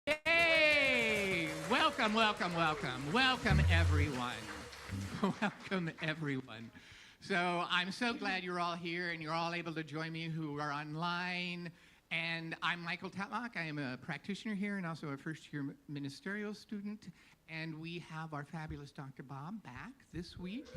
Yay! Welcome, welcome, welcome. Welcome, everyone. Welcome, everyone. So I'm so glad you're all here and you're all able to join me who are online. And I'm Michael Tatlock. I am a practitioner here and also a first-year ministerial student. And we have our fabulous Dr. Bob back this week.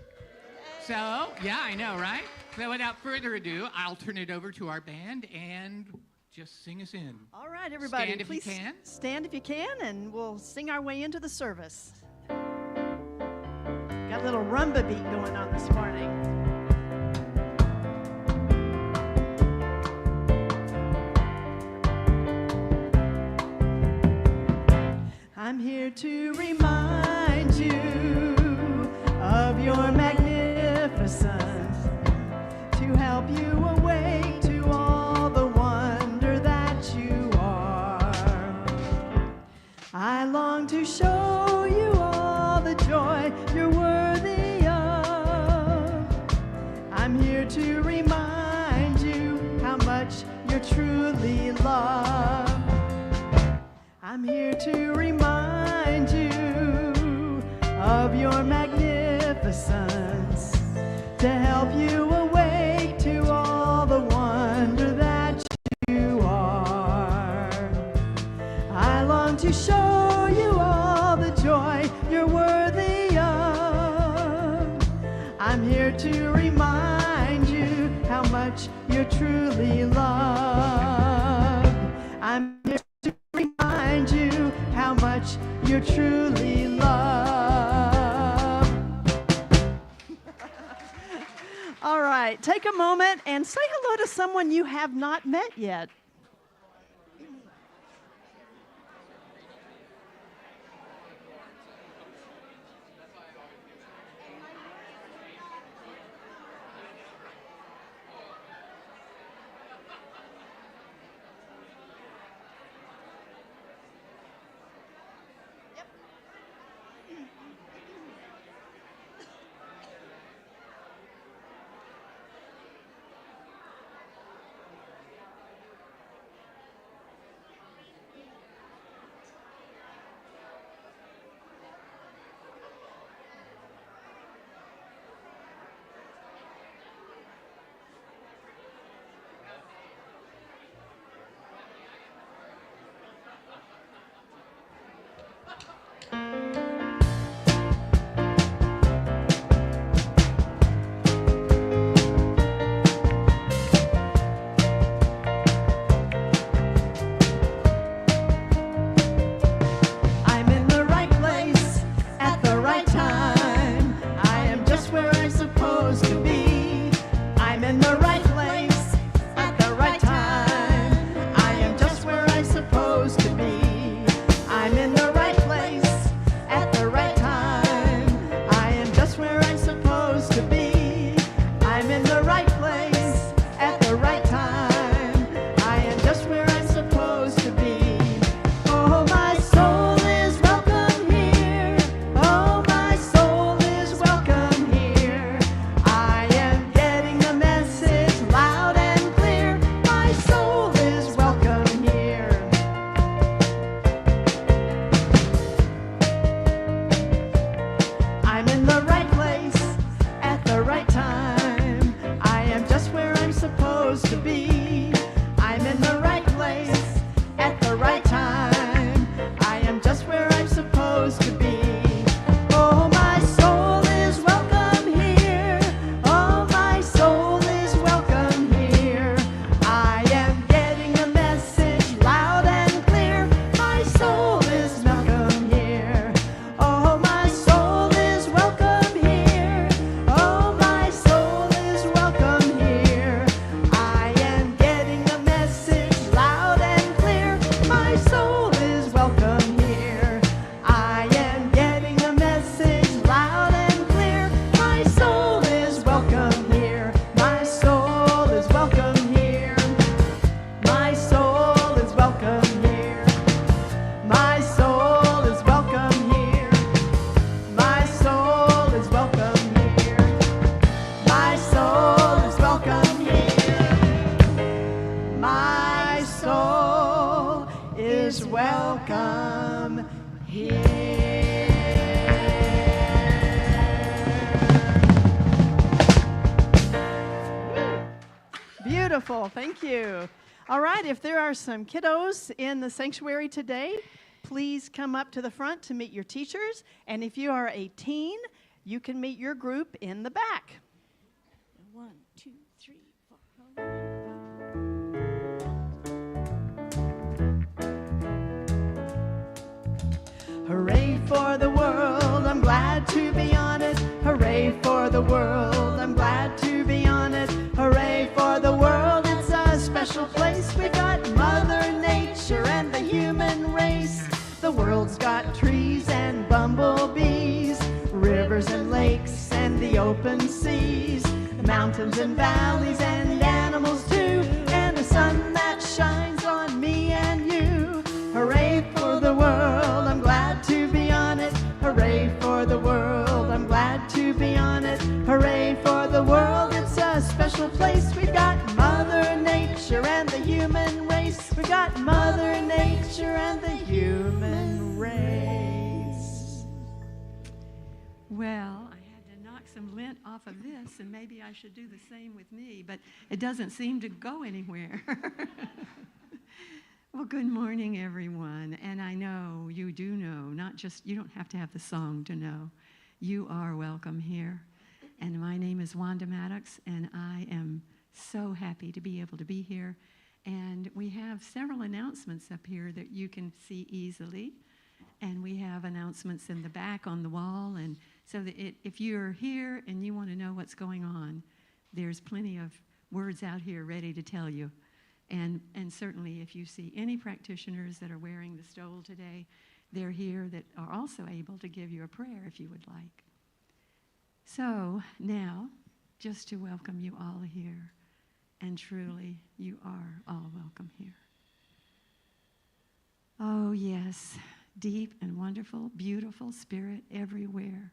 So, yeah, I know, right? So without further ado, I'll turn it over to our band and just sing us in. All right, everybody, stand if please you can. Stand if you can, and we'll sing our way into the service. Got a little rumba beat going on this morning. I'm here to remind you of your magnificence, to help you awake to all the wonder that you are. I long to show you all the joy you're worthy of. I'm here to remind you how much you're truly loved. I'm here to remind you of your magnificence, to help you awake to all the wonder that you are. I long to show you all the joy you're worthy of. I'm here to remind you how much you're truly loved. I'm here to remind you how much you're truly loved. All right, take a moment and say hello to someone you have not met yet. is welcome here. Beautiful, thank you. All right, if there are some kiddos in the sanctuary today, please come up to the front to meet your teachers. And if you are a teen, you can meet your group in the back. 1, 2, 3, 4. Hooray for the world, I'm glad to be on it. Hooray for the world, I'm glad to be on it. Hooray for the world, it's a special place. We got Mother Nature and the human race. The world's got trees and bumblebees, rivers and lakes and the open seas, mountains and valleys and animals too, and the sun that shines on me and you. Hooray for the world, I'm glad to be on it. Hooray for the world, I'm glad to be on it. Hooray for the world, it's a special place. We've got Mother Nature and the human race. We've got Mother Nature and the human race. Well, I had to knock some lint off of this, and maybe I should do the same with me, but it doesn't seem to go anywhere. Well, good morning, everyone. And I know, you do know, not just, you don't have to have the song to know. You are welcome here. And my name is Wanda Maddox, and I am so happy to be able to be here. And we have several announcements up here that you can see easily. And we have announcements in the back on the wall. And so that if you're here and you want to know what's going on, there's plenty of words out here ready to tell you. And certainly if you see any practitioners that are wearing the stole today, they're here that are also able to give you a prayer if you would like. So now, just to welcome you all here, and truly you are all welcome here. Oh yes, deep and wonderful, beautiful Spirit everywhere.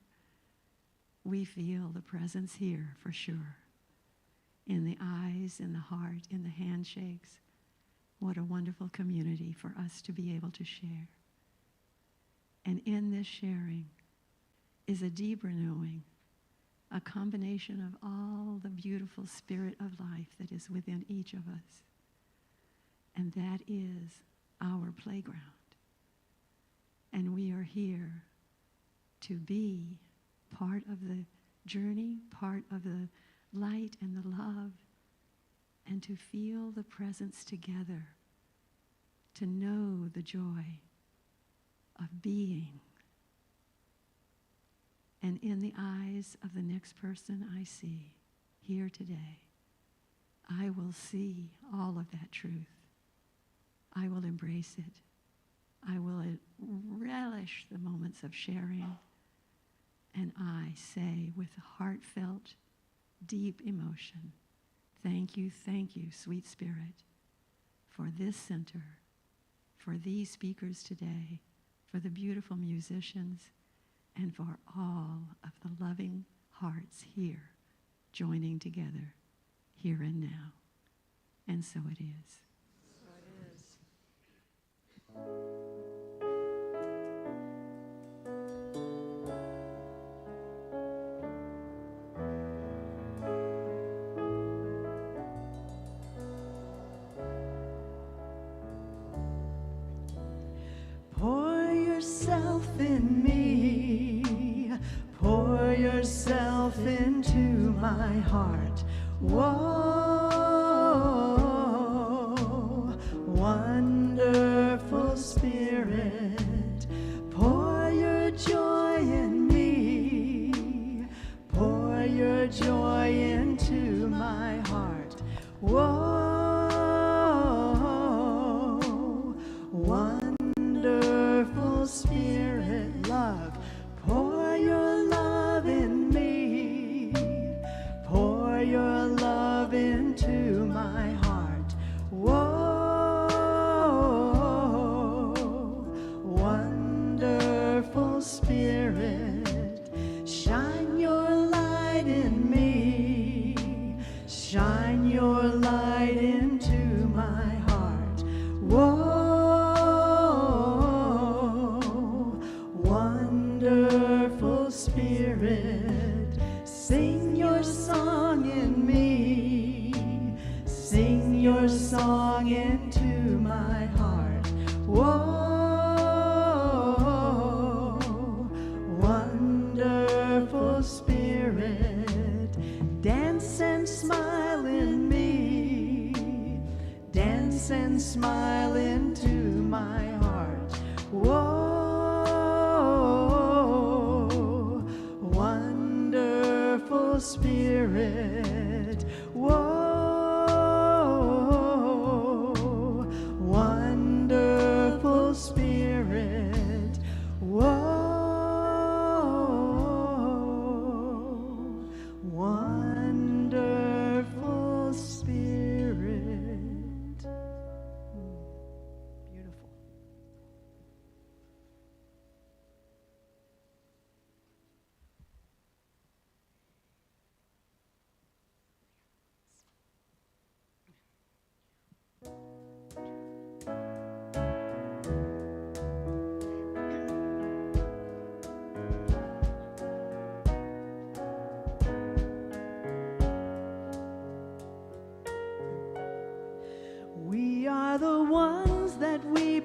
We feel the presence here for sure. In the eyes, in the heart, in the handshakes. What a wonderful community for us to be able to share. And in this sharing is a deep renewing, a combination of all the beautiful spirit of life that is within each of us. And that is our playground. And we are here to be part of the journey, part of the light and the love, and to feel the presence together, to know the joy of being. And in the eyes of the next person I see here today, I will see all of that truth. I will embrace it. I will relish the moments of sharing. And I say with heartfelt, deep emotion, thank you, sweet Spirit, for this center, for these speakers today, for the beautiful musicians, and for all of the loving hearts here joining together, here and now. And so it is. So it is. Pour yourself in me, pour yourself into my heart. Whoa, wonderful Spirit, pour your joy in me, pour your joy into my heart. Whoa, wonderful Spirit, love, pour your love in me, pour your love in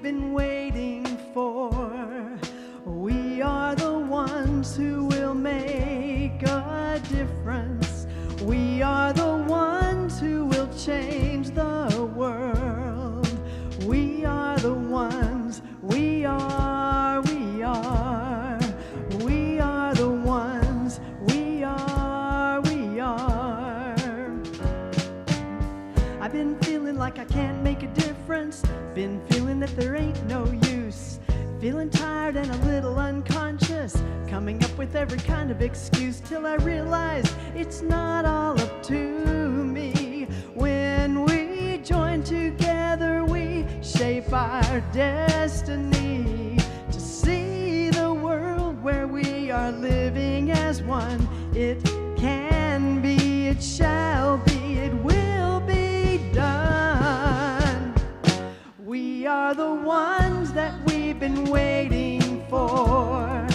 been waiting for. We are the ones who will make a difference. We are the ones who will change the world. We are the ones, we are the ones, we are. I've been feeling like I can't make a difference, been feeling that there ain't no use, feeling tired and a little unconscious, coming up with every kind of excuse till I realized it's not all up to me. When we join together, we shape our destiny to see the world where we are living as one. It can be, it shall be, it will be done. We are the ones that we've been waiting for.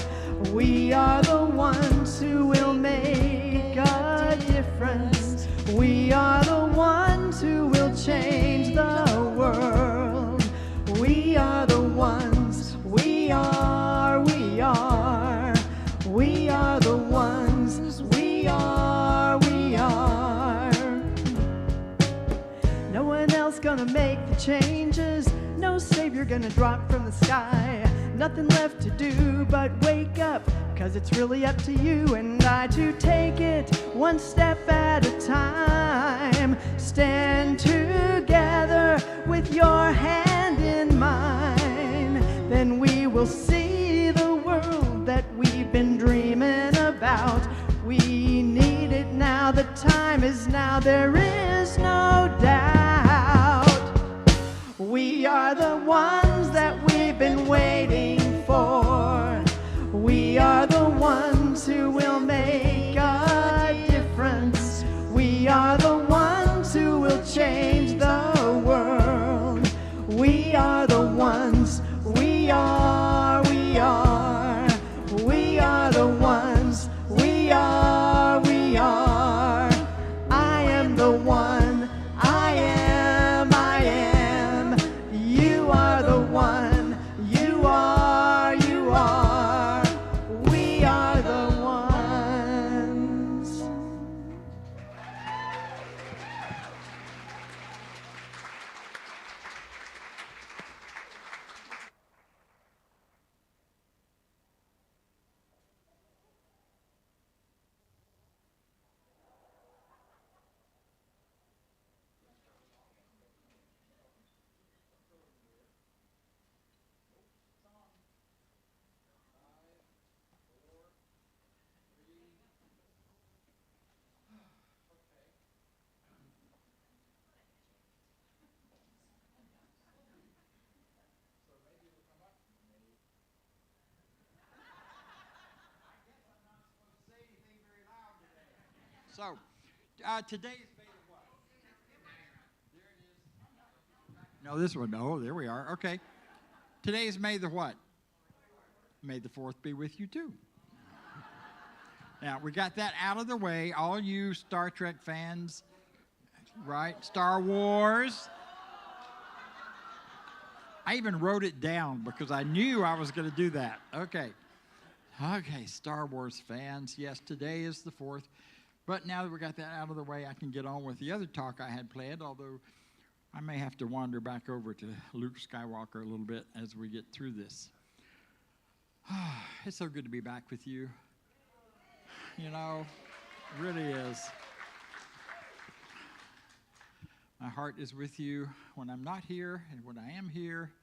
We are the ones who will make a difference. We are the ones who will change the world. We are the ones, we are the ones, we are. No one else gonna make the changes, no savior gonna drop from the sky. Nothing left to do but wake up, 'cause it's really up to you and I to take it one step at a time. Stand together with your hand in mine, then we will see the world that we've been dreaming about. We need it now, the time is now, there is no doubt. We are the ones that we've been waiting for. We are the ones who will make a difference. We are the ones who will change the world. We are the ones, we are the ones, we are. I am the one, I am. You are the one, you are. We are the ones. So, today is May the what? There it is. No, this one. No, there we are. Okay. Today is May the what? May the 4th be with you too. Now, we got that out of the way. All you Star Trek fans, right? Star Wars. I even wrote it down because I knew I was going to do that. Okay. Okay, Star Wars fans. Yes, today is the 4th. But now that we got that out of the way, I can get on with the other talk I had planned, although I may have to wander back over to Luke Skywalker a little bit as we get through this. It's so good to be back with you. You know, it really is. My heart is with you when I'm not here and when I am here.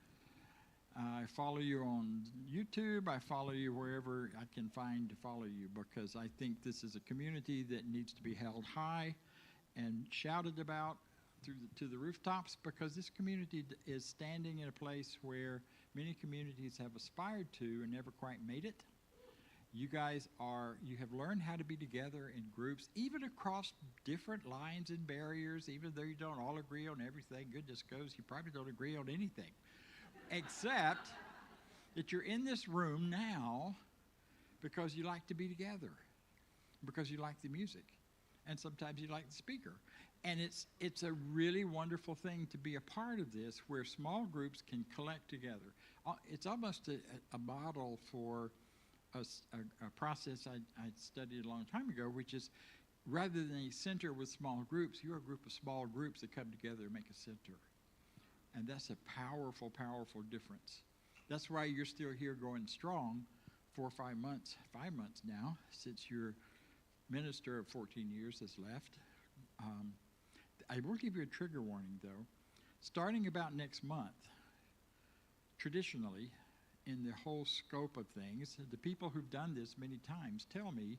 I follow you on YouTube. I follow you wherever I can find to follow you, because I think this is a community that needs to be held high and shouted about to the rooftops, because this community is standing in a place where many communities have aspired to and never quite made it. You guys you have learned how to be together in groups, even across different lines and barriers, even though you don't all agree on everything. Goodness goes, you probably don't agree on anything. Except that you're in this room now because you like to be together, because you like the music, and sometimes you like the speaker. And it's a really wonderful thing to be a part of this, where small groups can collect together. It's almost a model for a process I studied a long time ago, which is rather than a center with small groups, you're a group of small groups that come together and make a center. And that's a powerful, powerful difference. That's why you're still here going strong 4 or 5 months, 5 months now, since your minister of 14 years has left. I will give you a trigger warning, though. Starting about next month, traditionally, in the whole scope of things, the people who've done this many times tell me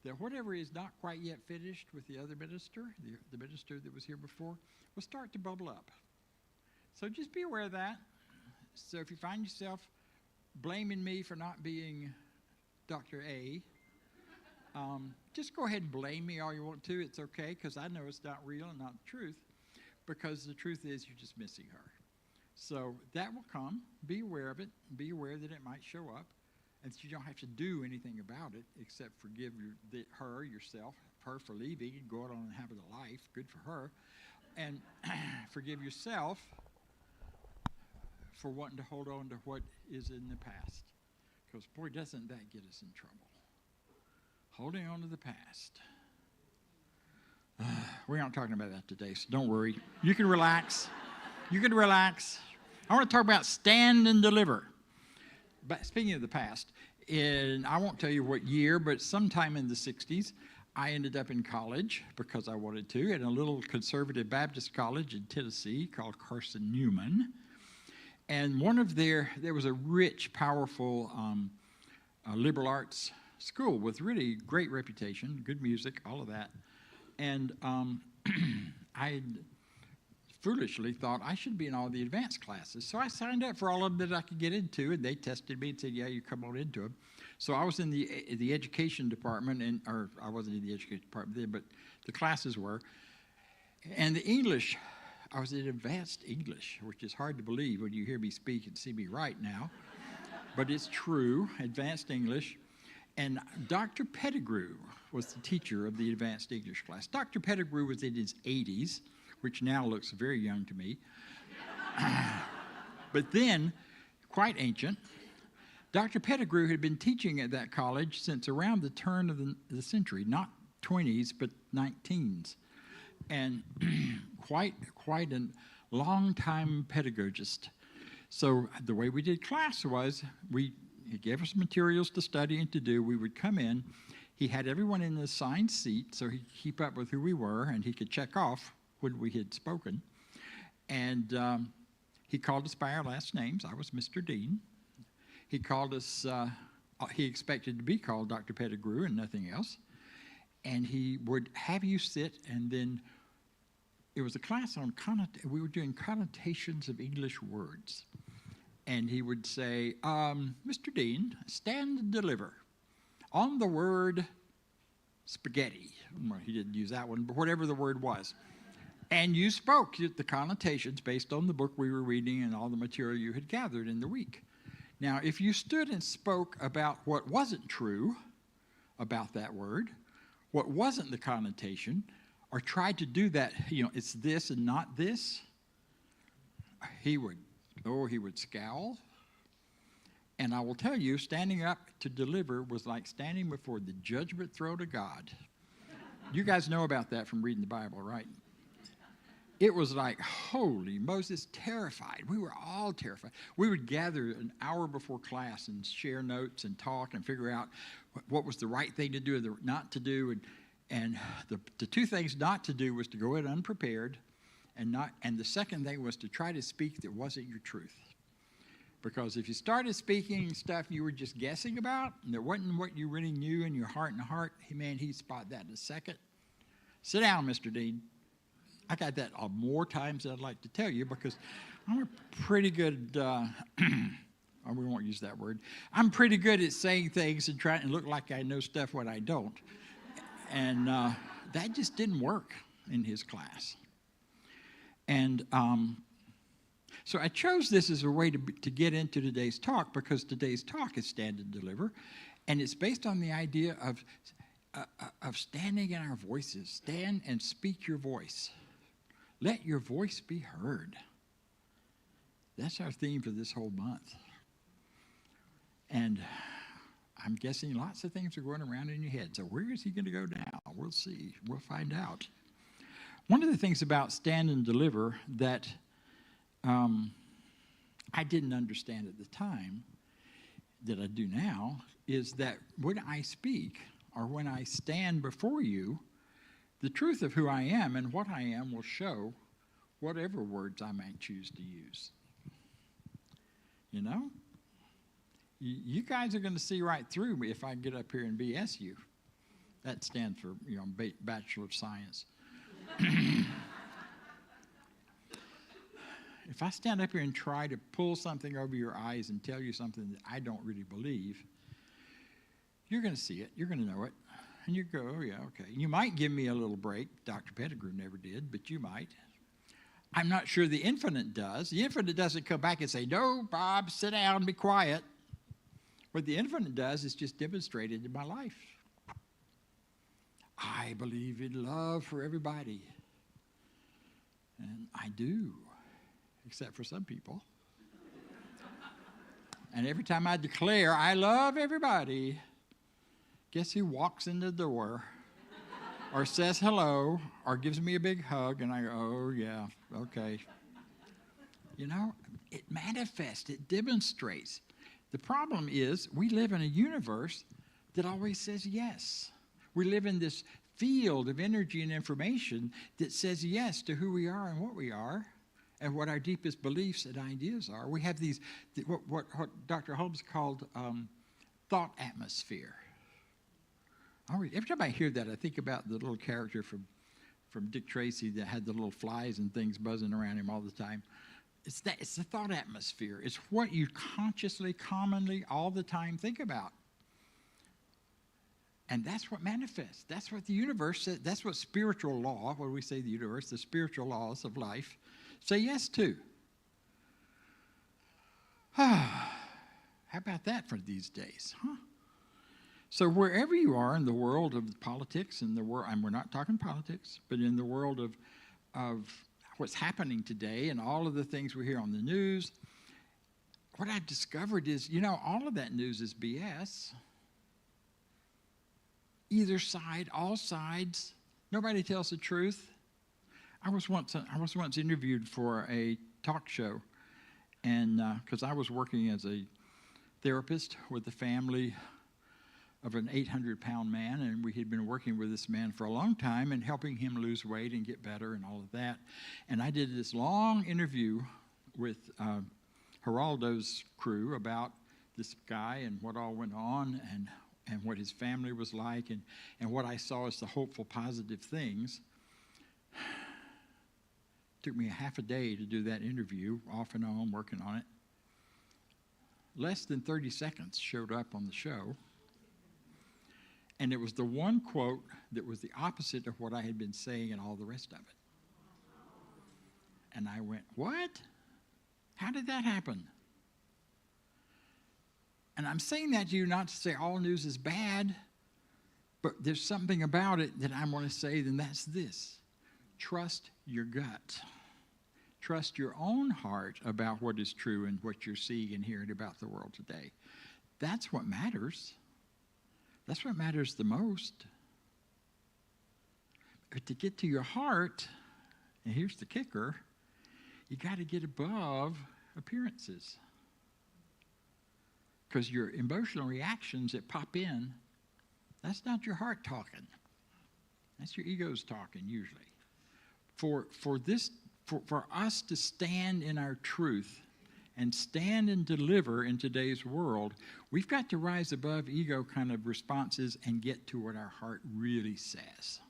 that whatever is not quite yet finished with the other minister, the minister that was here before, will start to bubble up. So just be aware of that. So if you find yourself blaming me for not being Dr. A, just go ahead and blame me all you want to. It's okay, because I know it's not real and not the truth, because the truth is you're just missing her. So that will come. Be aware of it. Be aware that it might show up, and that you don't have to do anything about it except forgive her, yourself, her for leaving and go out on and have a life. Good for her. And forgive yourself for wanting to hold on to what is in the past. Because, boy, doesn't that get us in trouble. Holding on to the past. We aren't talking about that today, so don't worry. You can relax. You can relax. I want to talk about stand and deliver. But speaking of the past, I won't tell you what year, but sometime in the 60s, I ended up in college because I wanted to, at a little conservative Baptist college in Tennessee called Carson Newman. And there was a rich, powerful liberal arts school with really great reputation, good music, all of that. And I foolishly thought I should be in all the advanced classes. So I signed up for all of them that I could get into, and they tested me and said, yeah, you come on into them. So I was in the education department, or I wasn't in the education department then, but the classes were. And the English, I was in advanced English, which is hard to believe when you hear me speak and see me write now. But it's true, advanced English. And Dr. Pettigrew was the teacher of the advanced English class. Dr. Pettigrew was in his 80s, which now looks very young to me. But then, quite ancient. Dr. Pettigrew had been teaching at that college since around the turn of the century, not 20s, but 19s. And quite a long-time pedagogist. So the way we did class was, he gave us materials to study and to do. We would come in. He had everyone in an assigned seat, so he'd keep up with who we were, and he could check off when we had spoken. And he called us by our last names. I was Mr. Deen. He called us, he expected to be called Dr. Pettigrew and nothing else. And he would have you sit, and then it was a class on, we were doing connotations of English words. And he would say, Mr. Deen, stand and deliver on the word spaghetti. Well, he didn't use that one, but whatever the word was. And you spoke the connotations based on the book we were reading and all the material you had gathered in the week. Now, if you stood and spoke about what wasn't true about that word, what wasn't the connotation, or tried to do that, it's this and not this, he would scowl. And I will tell you, standing up to deliver was like standing before the judgment throne of God. You guys know about that from reading the Bible, right? It was like, holy Moses, terrified. We were all terrified. We would gather an hour before class and share notes and talk and figure out what was the right thing to do and not to do. And the two things not to do was to go in unprepared, and the second thing was to try to speak that wasn't your truth. Because if you started speaking stuff you were just guessing about, and there wasn't what you really knew in your heart and heart, he'd spot that in a second. Sit down, Mr. Deen. I got that more times than I'd like to tell you, because I'm a pretty good, we won't use that word. I'm pretty good at saying things and trying to look like I know stuff when I don't. And that just didn't work in his class. And so I chose this as a way to get into today's talk, because today's talk is Stand and Deliver. And it's based on the idea of standing in our voices. Stand and speak your voice. Let your voice be heard. That's our theme for this whole month. And I'm guessing lots of things are going around in your head. So where is he going to go now? We'll see. We'll find out. One of the things about Stand and Deliver that I didn't understand at the time, that I do now, is that when I speak or when I stand before you, the truth of who I am and what I am will show whatever words I might choose to use. You know? You guys are going to see right through me if I get up here and BS you. That stands for, Bachelor of Science. If I stand up here and try to pull something over your eyes and tell you something that I don't really believe, you're going to see it. You're going to know it. And you go, oh, yeah, okay. You might give me a little break. Dr. Pettigrew never did, but you might. I'm not sure the infinite does. The infinite doesn't come back and say, no, Bob, sit down, be quiet. What the infinite does is just demonstrated in my life. I believe in love for everybody. And I do, except for some people. And every time I declare I love everybody, guess who walks in the door or says hello or gives me a big hug, and I go, oh, yeah, okay. It manifests, it demonstrates. The problem is we live in a universe that always says yes. We live in this field of energy and information that says yes to who we are and what we are and what our deepest beliefs and ideas are. We have these, what Dr. Holmes called thought atmosphere. Every time I hear that, I think about the little character from Dick Tracy that had the little flies and things buzzing around him all the time. It's the thought atmosphere. It's what you consciously, commonly, all the time think about. And that's what manifests. That's what the universe says. That's what spiritual law, when we say the universe, the spiritual laws of life, say yes to. How about that for these days, huh? So wherever you are in the world of politics, and we're not talking politics, but in the world of what's happening today and all of the things we hear on the news, what I've discovered is, all of that news is BS. Either side, all sides, nobody tells the truth. I was once interviewed for a talk show, and because I was working as a therapist with the family of an 800-pound man, and we had been working with this man for a long time and helping him lose weight and get better and all of that. And I did this long interview with Geraldo's crew about this guy and what all went on and what his family was like and what I saw as the hopeful, positive things. It took me a half a day to do that interview, off and on, working on it. Less than 30 seconds showed up on the show. And it was the one quote that was the opposite of what I had been saying and all the rest of it. And I went, what? How did that happen? And I'm saying that to you not to say all news is bad, but there's something about it that I want to say, and that's this. Trust your gut. Trust your own heart about what is true and what you're seeing and hearing about the world today. That's what matters. That's what matters the most. But to get to your heart, and here's the kicker, you got to get above appearances. Because your emotional reactions that pop in, that's not your heart talking. That's your ego's talking usually. For us to stand in our truth and stand and deliver in today's world, we've got to rise above ego kind of responses and get to what our heart really says.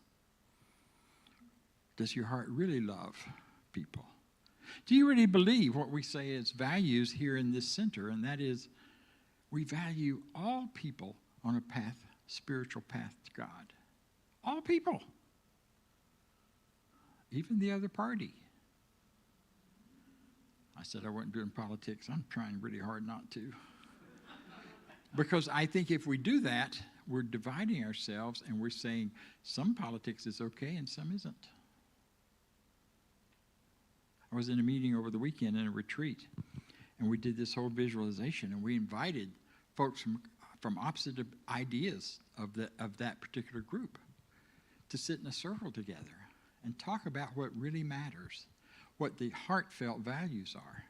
Does your heart really love people? Do you really believe what we say as values here in this center, and that is we value all people on a path, spiritual path to God? All people. Even the other party. I said I wasn't doing politics. I'm trying really hard not to. Because I think if we do that, we're dividing ourselves and we're saying some politics is okay and some isn't. I was in a meeting over the weekend in a retreat, and we did this whole visualization, and we invited folks from opposite ideas of that particular group to sit in a circle together and talk about what really matters, what the heartfelt values are.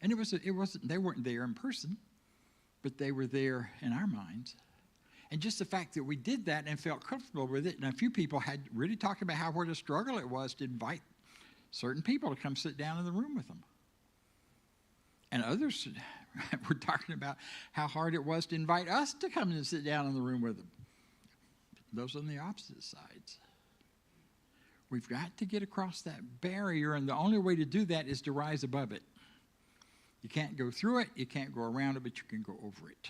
And they weren't there in person, but they were there in our minds. And just the fact that we did that and felt comfortable with it, and a few people had really talked about what a struggle it was to invite certain people to come sit down in the room with them. And others were talking about how hard it was to invite us to come and sit down in the room with them. Those on the opposite sides. We've got to get across that barrier, and the only way to do that is to rise above it. You can't go through it, you can't go around it, but you can go over it.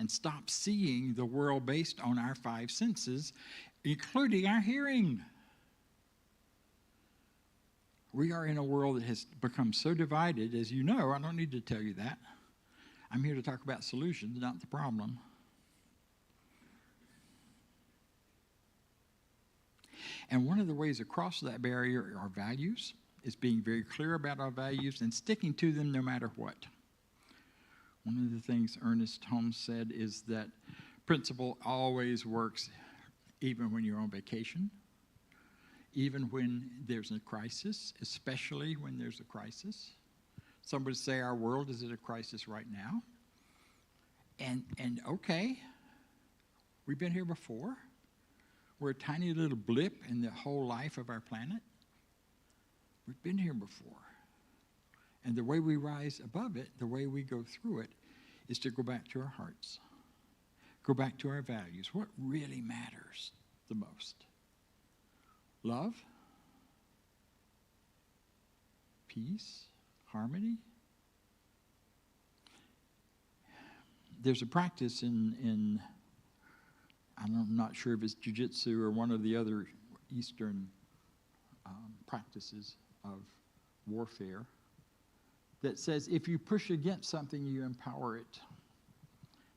And stop seeing the world based on our five senses, including our hearing. We are in a world that has become so divided, as you know. I don't need to tell you that. I'm here to talk about solutions, not the problem. And one of the ways across that barrier are values. Is being very clear about our values and sticking to them no matter what. One of the things Ernest Holmes said is that principle always works even when you're on vacation, even when there's a crisis, especially when there's a crisis. Some would say our world is at a crisis right now. And okay, we've been here before. We're a tiny little blip in the whole life of our planet. We've been here before. And the way we rise above it, the way we go through it, is to go back to our hearts. Go back to our values. What really matters the most? Love? Peace? Harmony? There's a practice in I'm not sure if it's jiu-jitsu or one of the other Eastern practices of warfare that says if you push against something, you empower it.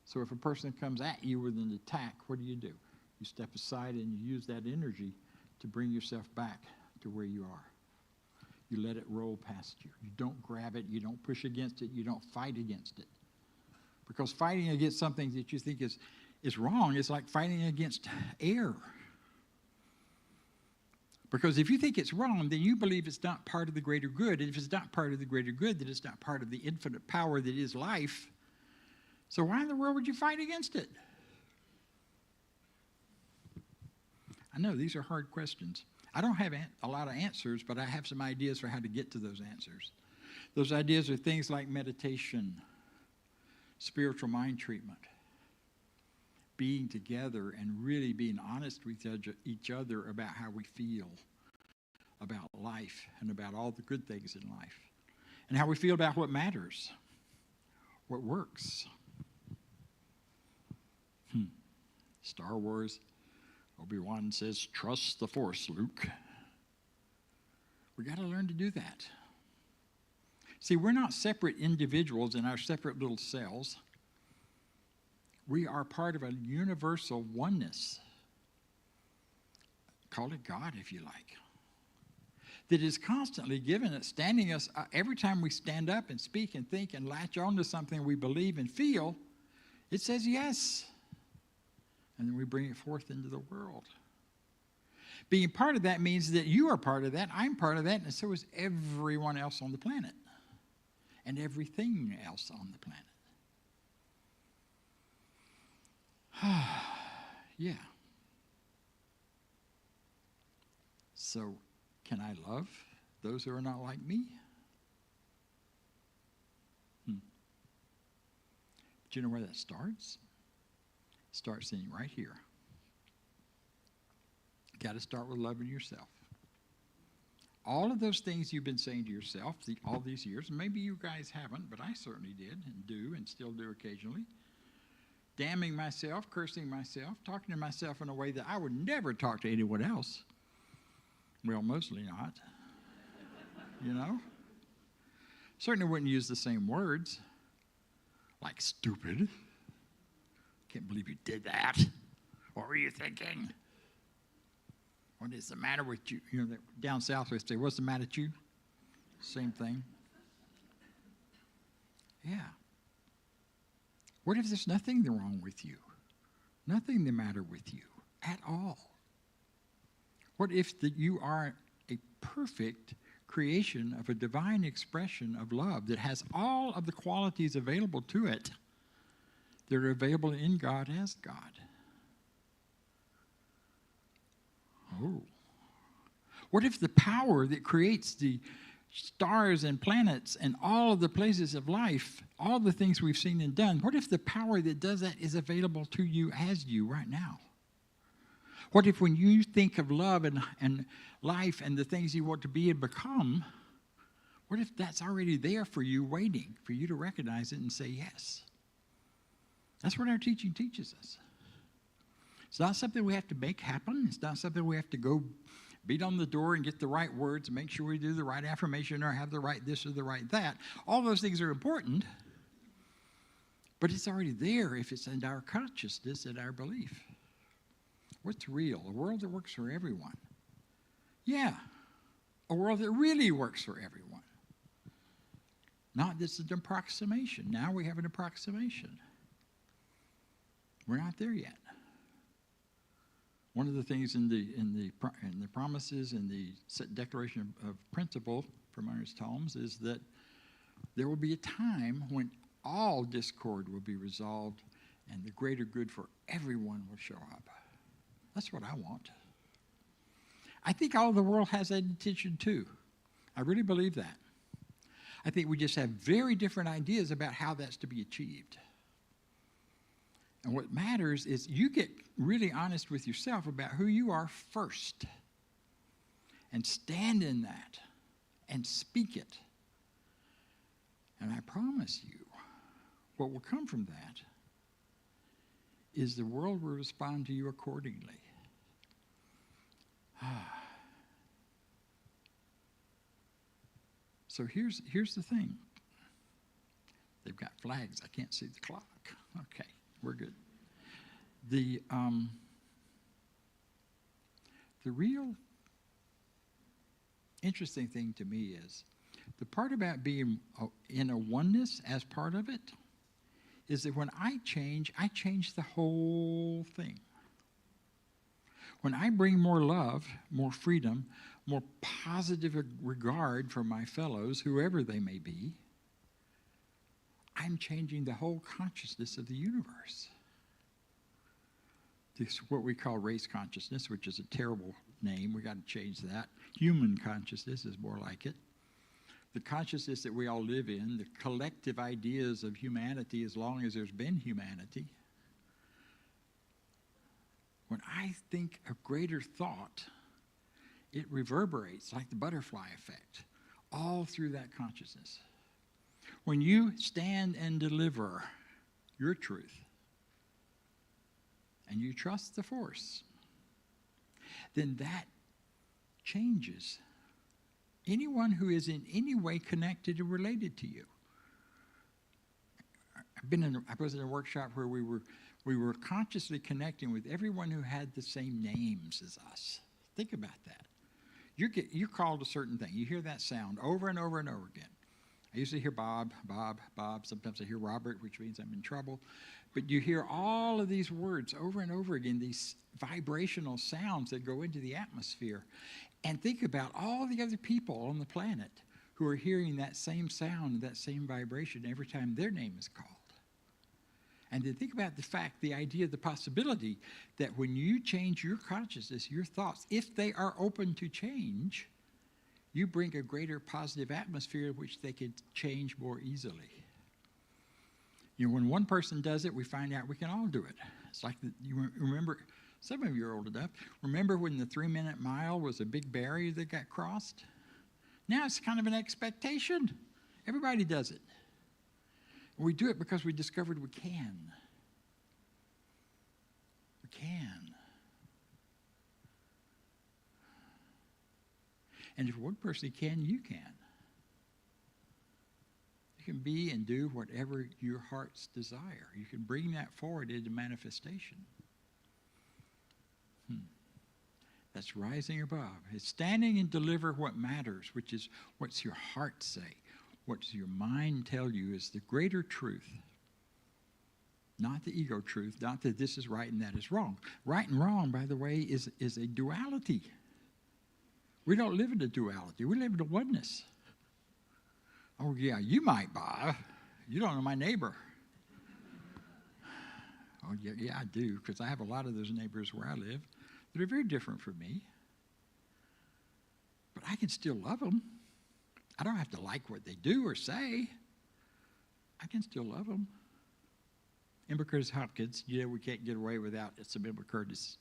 So if a person comes at you with an attack, what do? You step aside and you use that energy to bring yourself back to where you are. You let it roll past you. You don't grab it. You don't push against it. You don't fight against it. Because fighting against something that you think is wrong is like fighting against air. Because if you think it's wrong, then you believe it's not part of the greater good. And if it's not part of the greater good, then it's not part of the infinite power that is life. So why in the world would you fight against it? I know these are hard questions. I don't have a lot of answers, but I have some ideas for how to get to those answers. Those ideas are things like meditation, spiritual mind treatment, being together and really being honest with each other about how we feel about life and about all the good things in life and how we feel about what matters, what works. Star Wars, Obi-Wan says, trust the Force, Luke. We got to learn to do that. See, we're not separate individuals in our separate little cells. We are part of a universal oneness. Call it God, if you like. That is constantly giving us, standing us, every time we stand up and speak and think and latch on to something we believe and feel, it says yes. And then we bring it forth into the world. Being part of that means that you are part of that, I'm part of that, and so is everyone else on the planet. And everything else on the planet. Yeah. So, can I love those who are not like me? Do you know where that starts? It starts in right here. Got to start with loving yourself. All of those things you've been saying to yourself all these years, and maybe you guys haven't, but I certainly did and do and still do occasionally. Damning myself, cursing myself, talking to myself in a way that I would never talk to anyone else. Well, mostly not. You know? Certainly wouldn't use the same words. Like stupid. Can't believe you did that. What were you thinking? What is the matter with you? You know, down south we say, what's the matter with you? Same thing. Yeah. What if there's nothing wrong with you? Nothing the matter with you at all? What if you are a perfect creation of a divine expression of love that has all of the qualities available to it that are available in God as God? Oh. What if the power that creates the stars and planets and all of the places of life, all the things we've seen and done, what if the power that does that is available to you as you right now? What if when you think of love and life and the things you want to be and become, what if that's already there for you, waiting for you to recognize it and say yes? That's what our teaching teaches us. It's not something we have to make happen. It's not something we have to go beat on the door and get the right words and make sure we do the right affirmation or have the right this or the right that. All those things are important, but it's already there if it's in our consciousness and our belief. What's real? A world that works for everyone. Yeah, a world that really works for everyone. Not just an approximation. Now we have an approximation. We're not there yet. One of the things in the promises in the Declaration of Principle from Ernest Holmes is that there will be a time when all discord will be resolved and the greater good for everyone will show up. That's what I want. I think all the world has that intention too. I really believe that. I think we just have very different ideas about how that's to be achieved. And what matters is you get really honest with yourself about who you are first and stand in that and speak it. And I promise you, what will come from that is the world will respond to you accordingly. So here's the thing. They've got flags. I can't see the clock. Okay. We're good. The real interesting thing to me is the part about being in a oneness as part of it is that when I change the whole thing. When I bring more love, more freedom, more positive regard for my fellows, whoever they may be, I'm changing the whole consciousness of the universe. This is what we call race consciousness, which is a terrible name. We got to change that. Human consciousness is more like it. The consciousness that we all live in, the collective ideas of humanity as long as there's been humanity. When I think of greater thought, it reverberates like the butterfly effect all through that consciousness. When you stand and deliver your truth and you trust the force, then that changes anyone who is in any way connected or related to you. I was in a workshop where we were consciously connecting with everyone who had the same names as us. Think about that. You're called a certain thing. You hear that sound over and over and over again. I usually hear Bob, Bob, Bob. Sometimes I hear Robert, which means I'm in trouble. But you hear all of these words over and over again, these vibrational sounds that go into the atmosphere. And think about all the other people on the planet who are hearing that same sound, that same vibration every time their name is called. And then think about the idea, the possibility that when you change your consciousness, your thoughts, if they are open to change, you bring a greater positive atmosphere in which they could change more easily. You know, when one person does it, we find out we can all do it. It's like, you remember, some of you are old enough, remember when the 3-minute mile was a big barrier that got crossed? Now it's kind of an expectation. Everybody does it. We do it because we discovered we can. We can. And if one person can, you can. You can be and do whatever your heart's desire. You can bring that forward into manifestation. that's rising above. It's standing and deliver what matters, which is what's your heart say, what's your mind tell you is the greater truth. Not the ego truth, not that this is right and that is wrong. Right and wrong, by the way, is a duality. We don't live in a duality. We live in a oneness. Oh, yeah, you might buy. You don't know my neighbor. Oh, yeah, I do, because I have a lot of those neighbors where I live that are very different from me. But I can still love them. I don't have to like what they do or say. I can still love them. Emma Curtis Hopkins, we can't get away without some Emma Curtis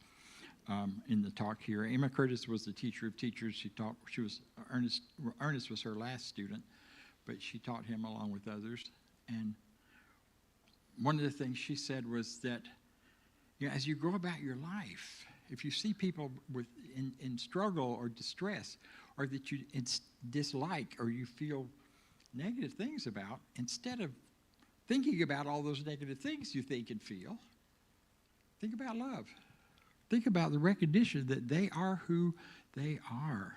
in the talk here. Emma Curtis was the teacher of teachers. She was Ernest was her last student, but she taught him along with others. And one of the things she said was that, as you go about your life, if you see people in struggle or distress, or that you dislike or you feel negative things about, instead of thinking about all those negative things you think and feel, think about love. Think about the recognition that they are who they are,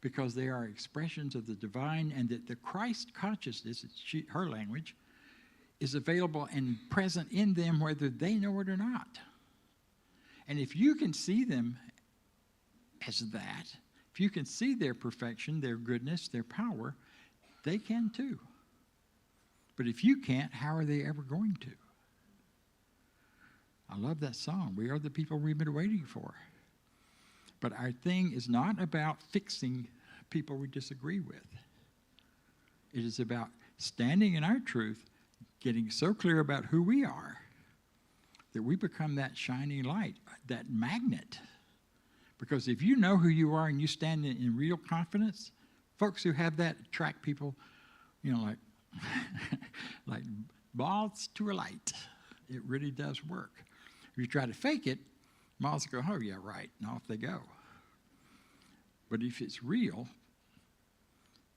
because they are expressions of the divine, and that the Christ consciousness, her language, is available and present in them whether they know it or not. And if you can see them as that, if you can see their perfection, their goodness, their power, they can too. But if you can't, how are they ever going to? I love that song. We are the people we've been waiting for. But our thing is not about fixing people we disagree with. It is about standing in our truth, getting so clear about who we are that we become that shining light, that magnet. Because if you know who you are and you stand in real confidence, folks who have that attract people, like like moths to a light. It really does work. If you try to fake it, moths go, oh, yeah, right, and off they go. But if it's real,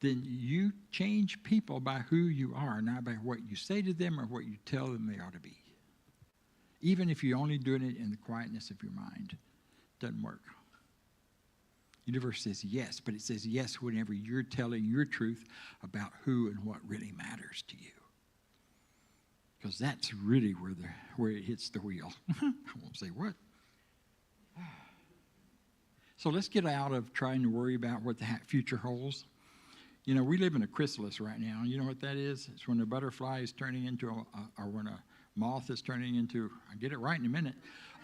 then you change people by who you are, not by what you say to them or what you tell them they ought to be. Even if you're only doing it in the quietness of your mind, it doesn't work. The universe says yes, but it says yes whenever you're telling your truth about who and what really matters to you. Because that's really where it hits the wheel. I won't say what. So let's get out of trying to worry about what the future holds. We live in a chrysalis right now. You know what that is? It's when a butterfly is turning into or when a moth is turning into, I'll get it right in a minute,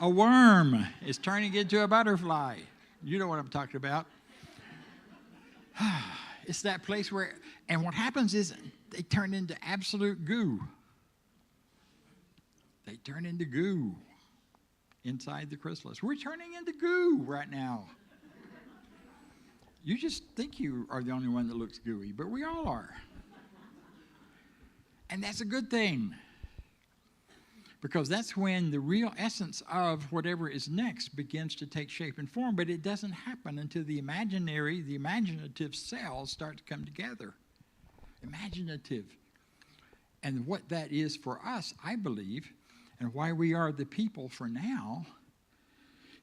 a worm is turning into a butterfly. You know what I'm talking about. It's that place where, and what happens is they turn into absolute goo. They turn into goo inside the chrysalis. We're turning into goo right now. You just think you are the only one that looks gooey, but we all are. And that's a good thing. Because that's when the real essence of whatever is next begins to take shape and form. But it doesn't happen until the imaginative cells start to come together. Imaginative. And what that is for us, I believe, and why we are the people for now,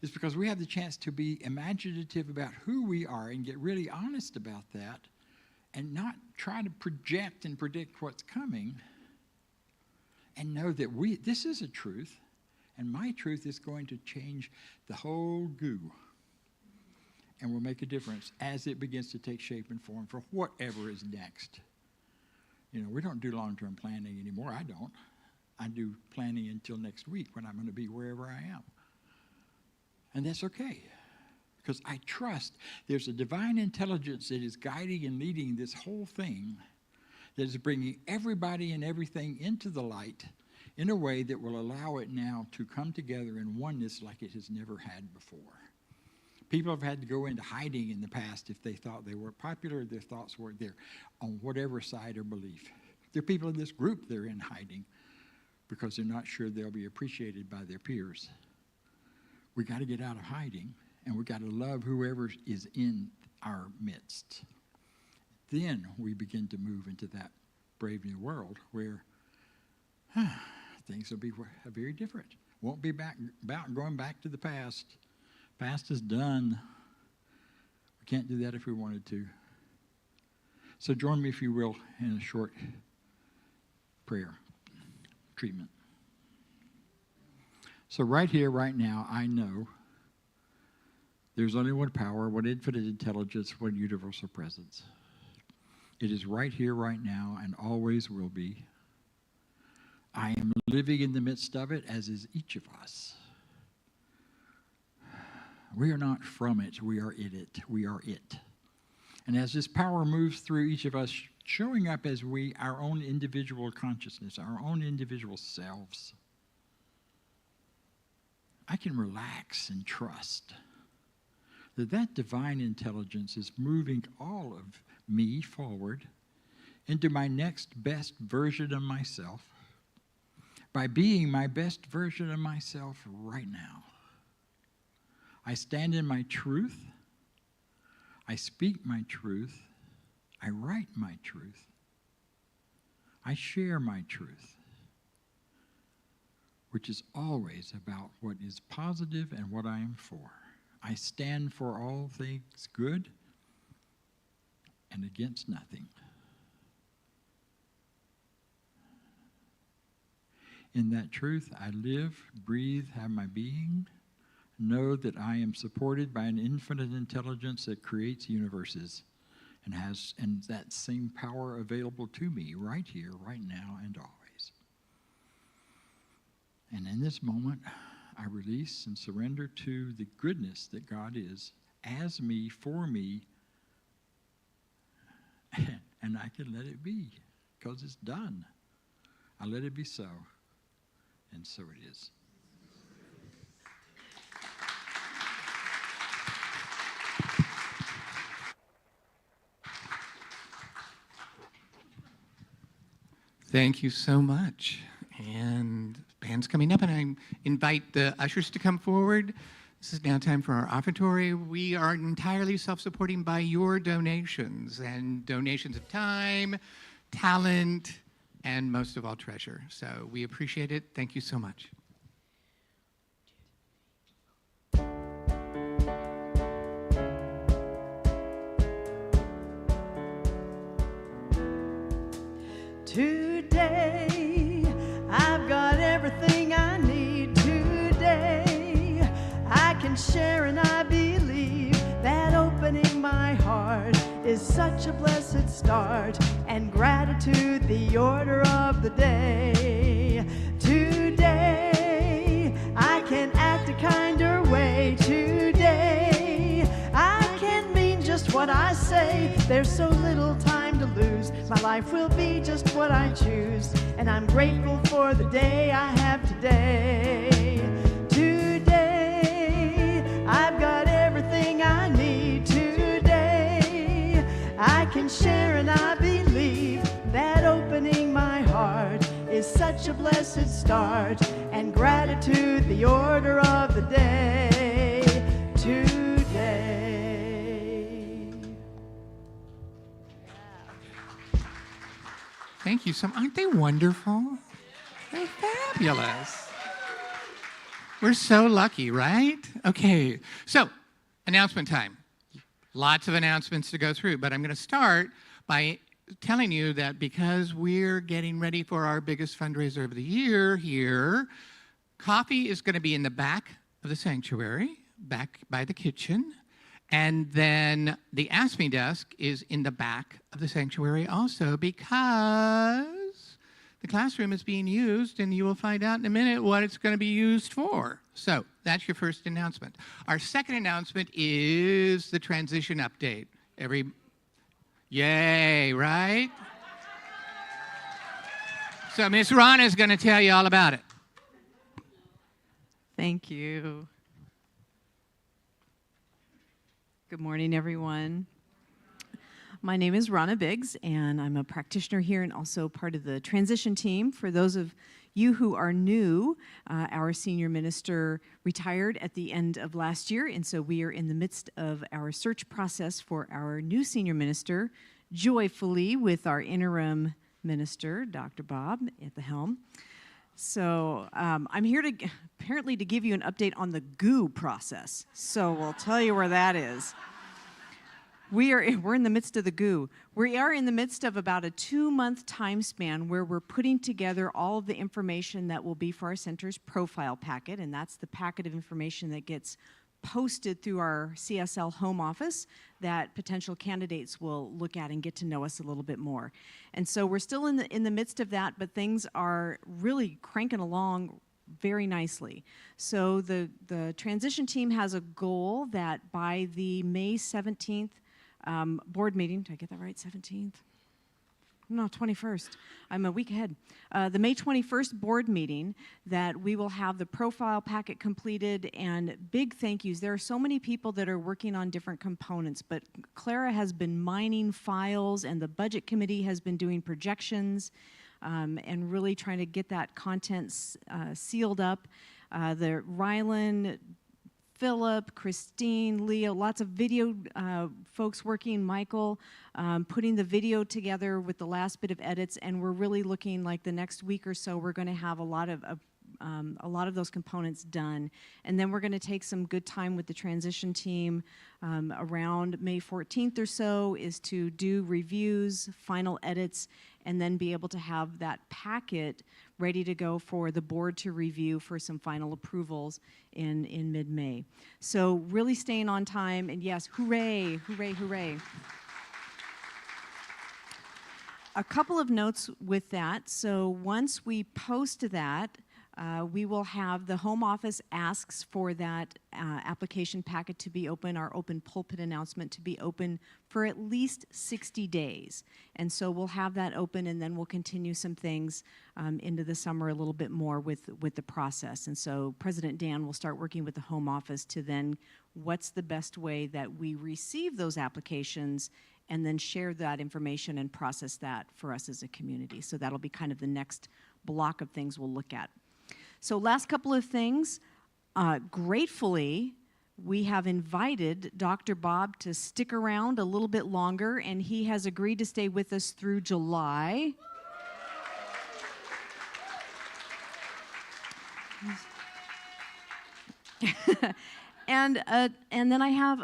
is because we have the chance to be imaginative about who we are and get really honest about that and not try to project and predict what's coming. And know that this is a truth, and my truth is going to change the whole goo and will make a difference as it begins to take shape and form for whatever is next. We don't do long-term planning anymore. I don't. I do planning until next week when I'm going to be wherever I am. And that's okay, because I trust there's a divine intelligence that is guiding and leading this whole thing, that is bringing everybody and everything into the light in a way that will allow it now to come together in oneness like it has never had before. People have had to go into hiding in the past if they thought they were popular, their thoughts weren't there, on whatever side or belief. There are people in this group that are in hiding because they're not sure they'll be appreciated by their peers. We got to get out of hiding, and we got to love whoever is in our midst. Then we begin to move into that brave new world where things will be very different. Won't be about going back to the past, Fast is done. We can't do that if we wanted to. So join me, if you will, in a short prayer treatment. So right here, right now, I know there's only one power, one infinite intelligence, one universal presence. It is right here, right now, and always will be. I am living in the midst of it, as is each of us. We are not from it, we are in it. We are it. And as this power moves through each of us, showing up as our own individual consciousness, our own individual selves, I can relax and trust that divine intelligence is moving all of me forward into my next best version of myself by being my best version of myself right now. I stand in my truth. I speak my truth. I write my truth. I share my truth, which is always about what is positive and what I am for. I stand for all things good and against nothing. In that truth, I live, breathe, have my being. Know that I am supported by an infinite intelligence that creates universes and that same power available to me right here, right now, and always. And in this moment, I release and surrender to the goodness that God is as me, for me, and I can let it be because it's done. I let it be so, and so it is. Thank you so much. And band's coming up, and I invite the ushers to come forward. This is now time for our offertory. We are entirely self-supporting by your donations, and donations of time, talent, and most of all, treasure. So we appreciate it. Thank you so much. Today, I've got everything I need. Today, I can share, and I believe that opening my heart is such a blessed start, and gratitude the order of the day. Today, I can act a kinder way. Today, I can mean just what I say. There's so little time to lose. My life will be just what I choose, and I'm grateful for the day I have today. Today, I've got everything I need. Today, I can share, and I believe that opening my heart is such a blessed start, and gratitude the order of the day. Today. Thank you so much. Aren't they wonderful? They're fabulous. We're so lucky, right? Okay, so announcement time. Lots of announcements to go through, but I'm going to start by telling you that because we're getting ready for our biggest fundraiser of the year here, coffee is going to be in the back of the sanctuary, back by the kitchen. And then the Ask Me desk is in the back of the sanctuary also, because the classroom is being used, and you will find out in a minute what it's going to be used for. So that's your first announcement. Our second announcement is the transition update. Yay, right? So Miss Ron is going to tell you all about it. Thank you. Good morning, everyone. My name is Ronna Biggs, and I'm a practitioner here and also part of the transition team. For those of you who are new, our senior minister retired at the end of last year, and so we are in the midst of our search process for our new senior minister, joyfully with our interim minister, Dr. Bob, at the helm. So I'm here to apparently to give you an update on the goo process. So we'll tell you where that is. We're in the midst of the goo. We are in the midst of about a 2-month time span where we're putting together all of the information that will be for our center's profile packet, and that's the packet of information that gets posted through our CSL home office that potential candidates will look at and get to know us a little bit more. And so we're still in the midst of that, but things are really cranking along very nicely. So the transition team has a goal that by the May 17th board meeting, did I get that right, 17th? No, 21st. I'm a week ahead. The May 21st board meeting, that we will have the profile packet completed, and big thank yous. There are so many people that are working on different components, but Clara has been mining files, and the budget committee has been doing projections and really trying to get that content sealed up. The Rylan, Philip, Christine, Leo, lots of video folks working, Michael, putting the video together with the last bit of edits, and we're really looking like the next week or so we're going to have a lot of those components done. And then we're going to take some good time with the transition team around May 14th or so is to do reviews, final edits, and then be able to have that packet ready to go for the board to review for some final approvals in mid-May. So really staying on time, and yes, hooray, hooray, hooray. A couple of notes with that. So once we post that, we will have the home office asks for that application packet to be open, our open pulpit announcement to be open for at least 60 days. And so we'll have that open, and then we'll continue some things into the summer a little bit more with the process. And so President Dan will start working with the home office to then what's the best way that we receive those applications and then share that information and process that for us as a community. So that'll be kind of the next block of things we'll look at. So last couple of things. Gratefully, we have invited Dr. Bob to stick around a little bit longer, and he has agreed to stay with us through July. And then I have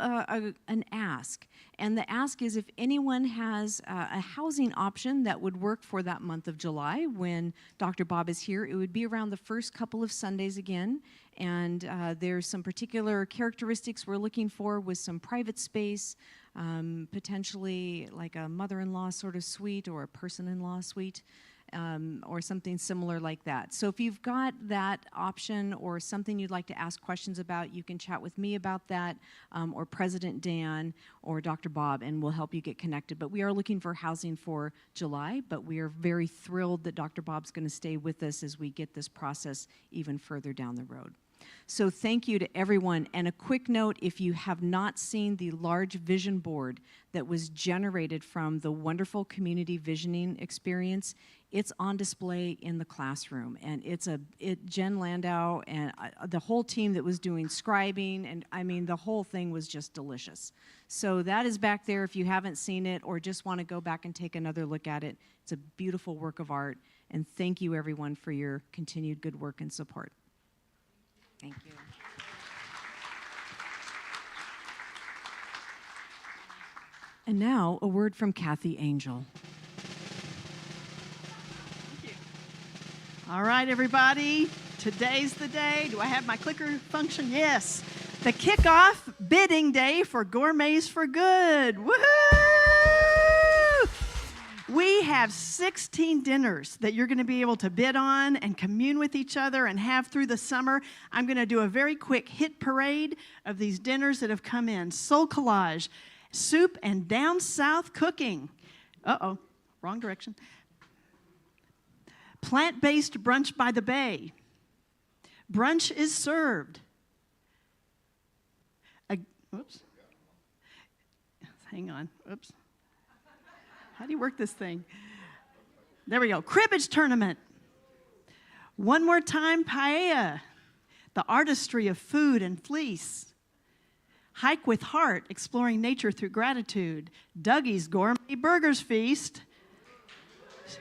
an ask. And the ask is if anyone has a housing option that would work for that month of July when Dr. Bob is here, it would be around the first couple of Sundays again. And there's some particular characteristics we're looking for with some private space, potentially like a mother-in-law sort of suite or a person-in-law suite. Or something similar like that. So if you've got that option or something you'd like to ask questions about, you can chat with me about that, or President Dan or Dr. Bob, and we'll help you get connected. But we are looking for housing for July, but we are very thrilled that Dr. Bob's going to stay with us as we get this process even further down the road. So thank you to everyone. And a quick note, if you have not seen the large vision board that was generated from the wonderful community visioning experience, it's on display in the classroom. And Jen Landau and the whole team that was doing scribing, and I mean, the whole thing was just delicious. So that is back there if you haven't seen it or just want to go back and take another look at it. It's a beautiful work of art. And thank you, everyone, for your continued good work and support. Thank you. And now, a word from Kathy Angel. All right, everybody, today's the day. Do I have my clicker function? Yes. The kickoff bidding day for Gourmets for Good. Woohoo! We have 16 dinners that you're going to be able to bid on and commune with each other and have through the summer. I'm going to do a very quick hit parade of these dinners that have come in. Soul Collage, Soup and Down South Cooking. Uh-oh, wrong direction. Plant-based Brunch by the Bay. Brunch is served. Oops. Hang on. Oops. How do you work this thing? There we go. Cribbage tournament. One more time, paella. The artistry of food and fleece. Hike with Heart, exploring nature through gratitude. Dougie's Gourmet Burgers Feast.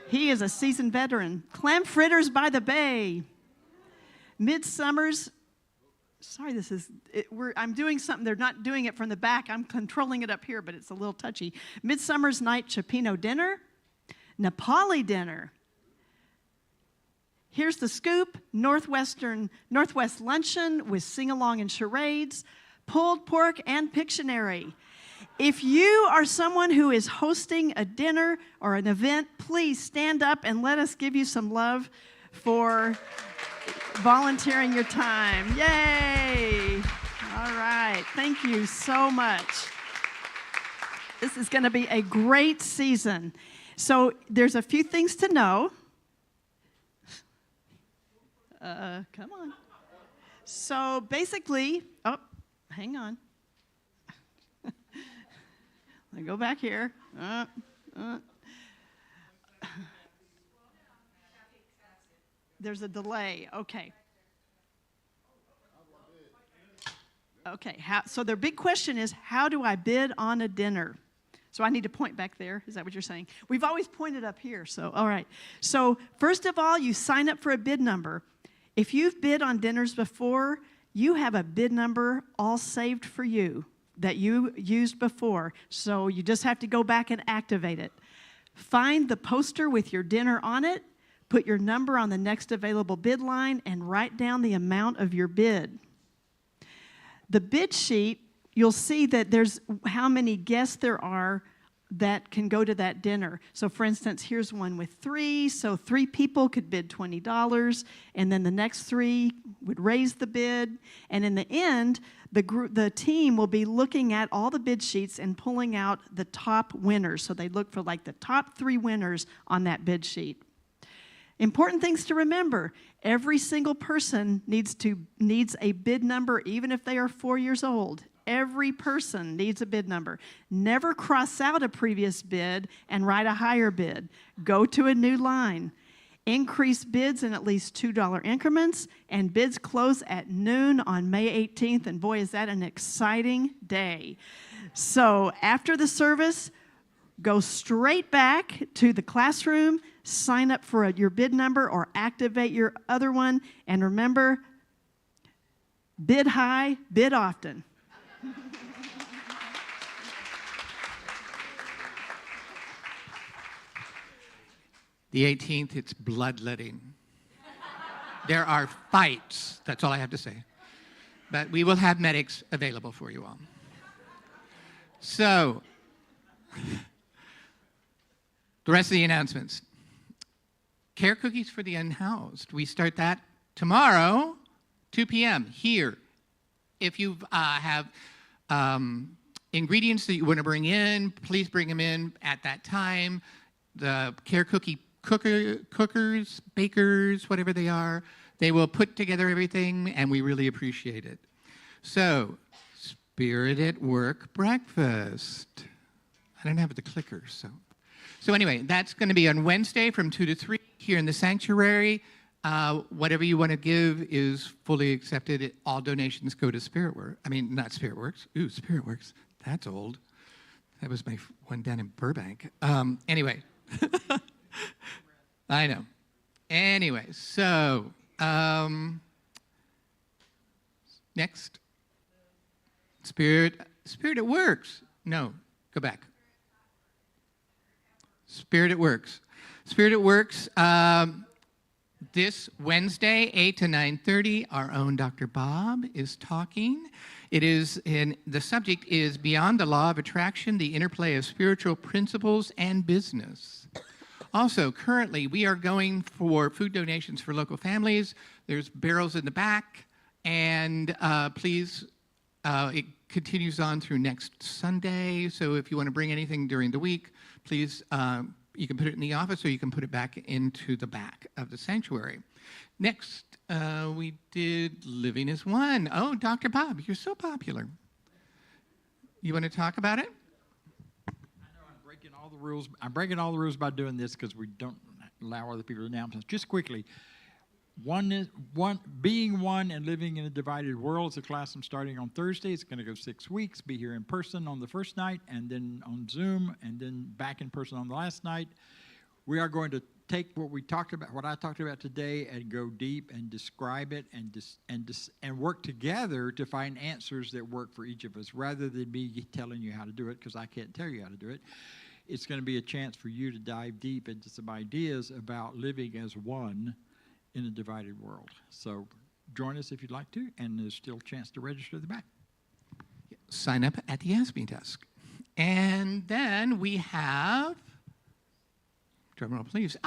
He is a seasoned veteran. Clam fritters by the bay. Midsummer's, sorry, I'm doing something. They're not doing it from the back. I'm controlling it up here, but it's a little touchy. Midsummer's Night Cioppino dinner. Nepali dinner. Here's the scoop. Northwest luncheon with sing-along and charades. Pulled pork and Pictionary. If you are someone who is hosting a dinner or an event, please stand up and let us give you some love for volunteering your time. Yay! All right. Thank you so much. This is going to be a great season. So there's a few things to know. Come on. So basically, oh, hang on. Let me go back here. There's a delay. Okay. Okay. So their big question is, how do I bid on a dinner? So I need to point back there. Is that what you're saying? We've always pointed up here. So, all right. So first of all, you sign up for a bid number. If you've bid on dinners before, you have a bid number all saved for you that you used before. So you just have to go back and activate it. Find the poster with your dinner on it, put your number on the next available bid line, and write down the amount of your bid. The bid sheet, you'll see that there's how many guests there are that can go to that dinner. So for instance, here's one with 3. So 3 people could bid $20, and then the next 3 would raise the bid. And in the end, the team will be looking at all the bid sheets and pulling out the top winners. So they look for like the top 3 winners on that bid sheet. Important things to remember. Every single person needs a bid number, even if they are 4 years old. Every person needs a bid number. Never cross out a previous bid and write a higher bid. Go to a new line. Increase bids in at least $2 increments, and bids close at noon on May 18th, and boy, is that an exciting day. So after the service, go straight back to the classroom, sign up for your bid number or activate your other one, and remember, bid high, bid often. The 18th, it's bloodletting. There are fights. That's all I have to say. But we will have medics available for you all. So, the rest of the announcements. Care cookies for the unhoused. We start that tomorrow, 2 p.m. here. If you have ingredients that you want to bring in, please bring them in at that time. The care cookie cookers, bakers, whatever they are, they will put together everything, and we really appreciate it. So, Spirit at Work breakfast. I don't have the clicker, so anyway, that's going to be on Wednesday from 2 to 3 here in the sanctuary. Whatever you want to give is fully accepted. All donations go to Spiritworks. I mean, not Spiritworks. Ooh, Spiritworks. That's old. That was my one down in Burbank. Anyway. I know. Anyway, so next. Spirit at Works. No, go back. Spirit at Works. Spirit at Works. This Wednesday, 8 to 9:30, our own Dr. Bob is talking. The subject is Beyond the Law of Attraction, the Interplay of Spiritual Principles and Business. Also, currently, we are going for food donations for local families. There's barrels in the back, and please, it continues on through next Sunday, so if you want to bring anything during the week, please, you can put it in the office or you can put it back into the back of the sanctuary. Next, we did Living as One. Oh, Dr. Bob, you're so popular. You want to talk about it? I'm breaking all the rules by doing this because we don't allow other people to announce us. Just quickly, being one and living in a divided world is a class I'm starting on Thursday. It's going to go 6 weeks. Be here in person on the first night, and then on Zoom, and then back in person on the last night. we are going to take what I talked about today, and go deep and describe it and work together to find answers that work for each of us, rather than me telling you how to do it, because I can't tell you how to do it. It's going to be a chance for you to dive deep into some ideas about living as one in a divided world. So join us if you'd like to, and there's still a chance to register at the back. Sign up at the Ask Me desk. And then we have, drum roll please,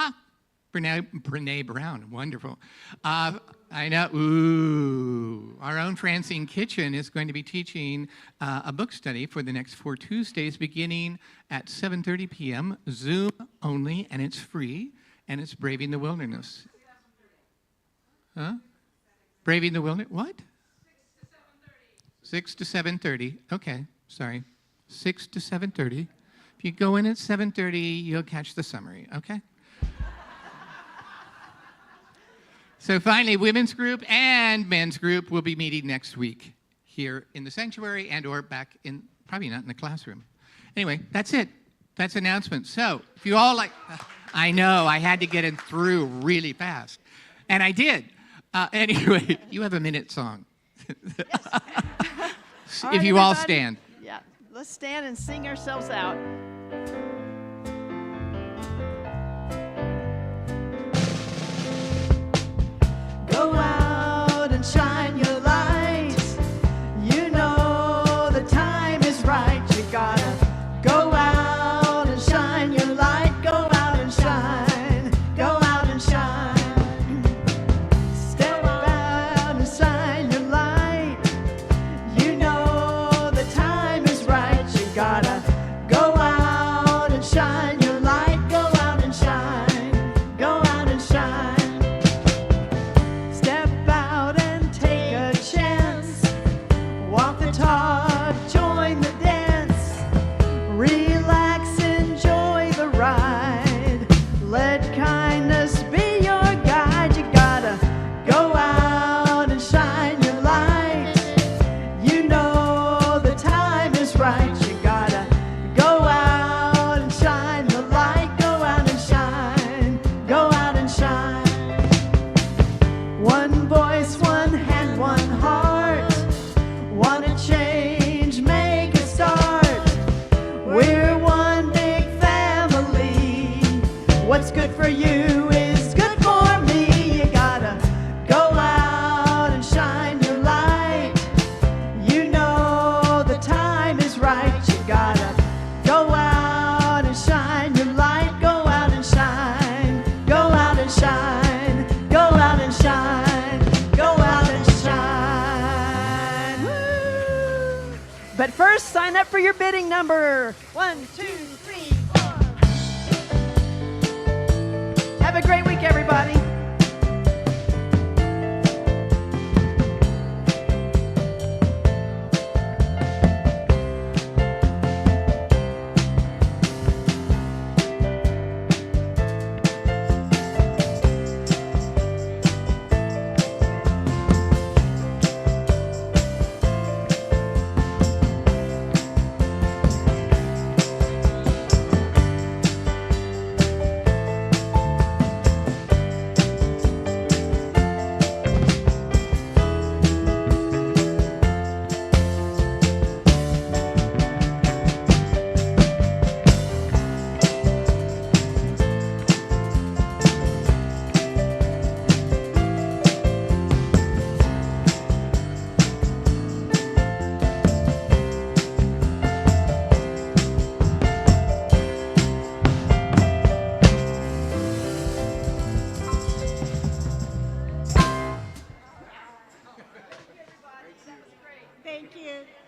Brene Brown, wonderful. I know, ooh, our own Francine Kitchen is going to be teaching a book study for the next 4 Tuesdays, beginning at 7:30 p.m., Zoom only, and it's free, and it's Braving the Wilderness. Huh? Braving the Wilderness, what? 6 to 7:30, okay, sorry. 6 to 7:30. If you go in at 7:30, you'll catch the summary, okay? So finally, women's group and men's group will be meeting next week here in the sanctuary and or back in, probably not in the classroom. Anyway, that's it. That's announcements. So if you all like, I know, I had to get it through really fast. And I did. Anyway, you have a minute song. If you all stand. Yeah, let's stand and sing ourselves out. Go out and shine your light. You know the time is right. You gotta go out and shine your light. Go out and shine. Go out and shine. Step out and shine your light. You know the time is right. You gotta go out and shine your light. Go out and shine. Go out and shine. Step out and take a chance. Walk the talk, join the dance. Relax, enjoy the ride. Let kindness be your guide. You gotta go out and shine your light. You know the time is right. You gotta go out and shine the light. Go out and shine. Go out and shine. One voice, one hand, one heart. Wanna change, make a start. We're one big family. What's good for you is good for me. You gotta go out and shine your light. You know the time is right. You gotta go out and shine your light. Go out and shine. Go out and shine. Go out and shine. Go out and shine. Woo! But first, sign up for your bidding number. 1, 2, 3, 4. Have a great week, everybody. Thank you.